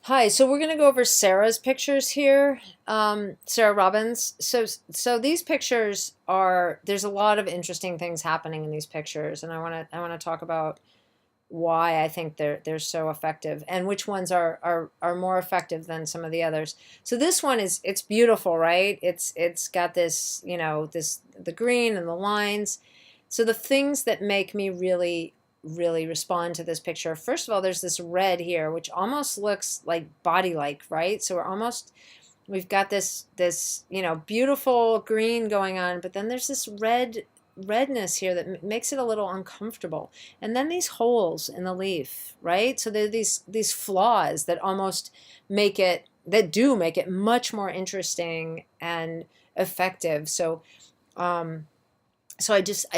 Hi, so we're going to go over Sarah's pictures here, Sarah Robbins. So these pictures are, there's a lot of interesting things happening in these pictures, and I want to talk about why I think they're so effective and which ones are more effective than some of the others. So this one it's beautiful, right? It's got this, the green and the lines. So the things that make me really respond to this picture. First of all, there's this red here, which almost looks like body-like, right? So we've got this beautiful green going on, but then there's this redness here that makes it a little uncomfortable. And then these holes in the leaf, right? So there are these flaws that almost do make it much more interesting and effective. So I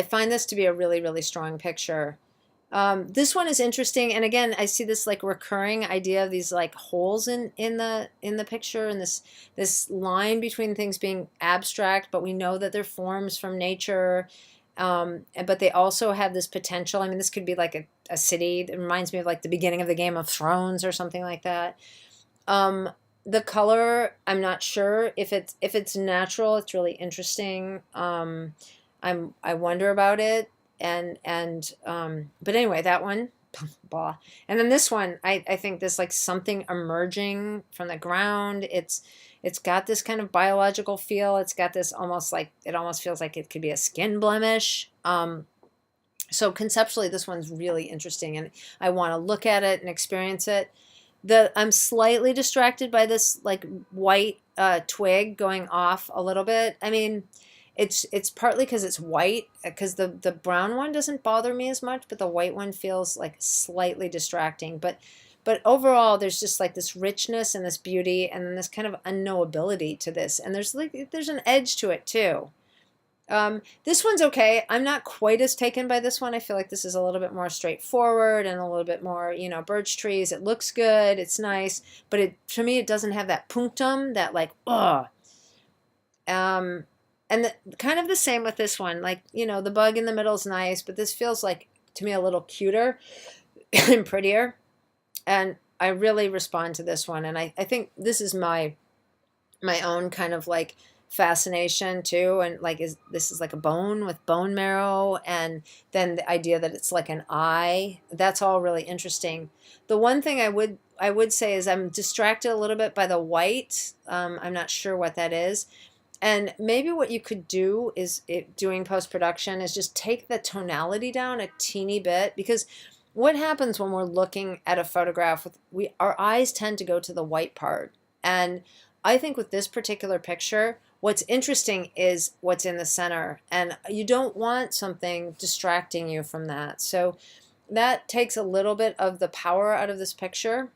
find this to be a really strong picture. This one is interesting, and again, I see this like recurring idea of these like holes in the picture, and this line between things being abstract, but we know that they're forms from nature. But they also have this potential. I mean, this could be like a city. It reminds me of like the beginning of the Game of Thrones or something like that. The color, I'm not sure if it's natural. It's really interesting. I wonder about it. But anyway, that one, blah. And then this one, I think this like something emerging from the ground. It's got this kind of biological feel. It's got this it almost feels like it could be a skin blemish. So conceptually, this one's really interesting, and I want to look at it and experience it. I'm slightly distracted by this like white twig going off a little bit. I mean, it's partly because it's white, because the brown one doesn't bother me as much, but the white one feels like slightly distracting. But overall, there's just like this richness and this beauty, and then this kind of unknowability to this, and there's an edge to it too. This one's okay. I'm not quite as taken by this one. I feel like this is a little bit more straightforward and a little bit more, birch trees. It looks good. It's nice, but to me, it doesn't have that punctum, that like, ugh. And kind of the same with this one. Like, the bug in the middle is nice, but this feels like, to me, a little cuter and prettier. And I really respond to this one. And I think this is my own kind of like fascination too. And like, this is like a bone with bone marrow. And then the idea that it's like an eye, that's all really interesting. The one thing I would say is I'm distracted a little bit by the white. I'm not sure what that is. And maybe what you could do is, doing post-production, is just take the tonality down a teeny bit, because what happens when we're looking at a photograph, our eyes tend to go to the white part. And I think with this particular picture, what's interesting is what's in the center, and you don't want something distracting you from that. So that takes a little bit of the power out of this picture.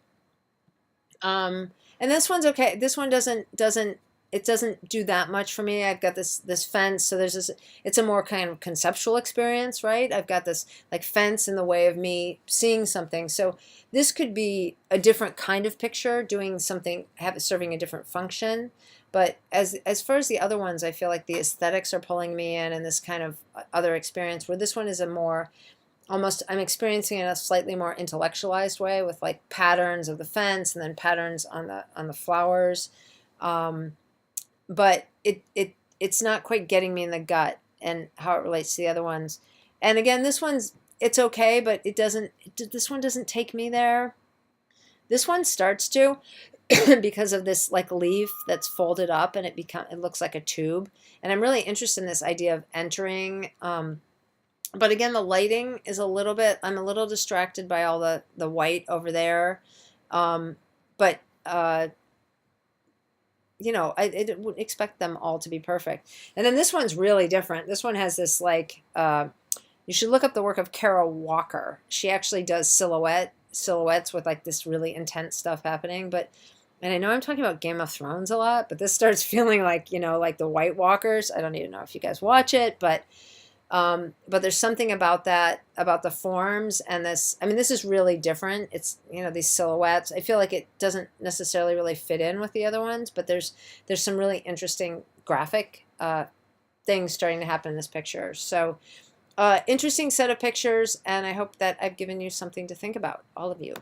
And this one's okay. This one doesn't do that much for me. I've got this fence, so it's a more kind of conceptual experience, right? I've got this like fence in the way of me seeing something. So this could be a different kind of picture, doing something, serving a different function. But as far as the other ones, I feel like the aesthetics are pulling me in this kind of other experience, where this one is a more, almost, I'm experiencing it in a slightly more intellectualized way, with like patterns of the fence and then patterns on the flowers. But it's not quite getting me in the gut and how it relates to the other ones. And again, it's okay, but this one doesn't take me there. This one starts to, because of this like leaf that's folded up, and it looks like a tube. And I'm really interested in this idea of entering. But again, the lighting is I'm a little distracted by all the white over there. But I wouldn't expect them all to be perfect. And then this one's really different. This one has this like, you should look up the work of Kara Walker. She actually does silhouettes with like this really intense stuff happening. And I know I'm talking about Game of Thrones a lot, but this starts feeling like, like the White Walkers. I don't even know if you guys watch it, but there's something about that, about the forms, and this is really different. It's, these silhouettes. I feel like it doesn't necessarily really fit in with the other ones, but there's some really interesting graphic things starting to happen in this picture. So interesting set of pictures, and I hope that I've given you something to think about, all of you.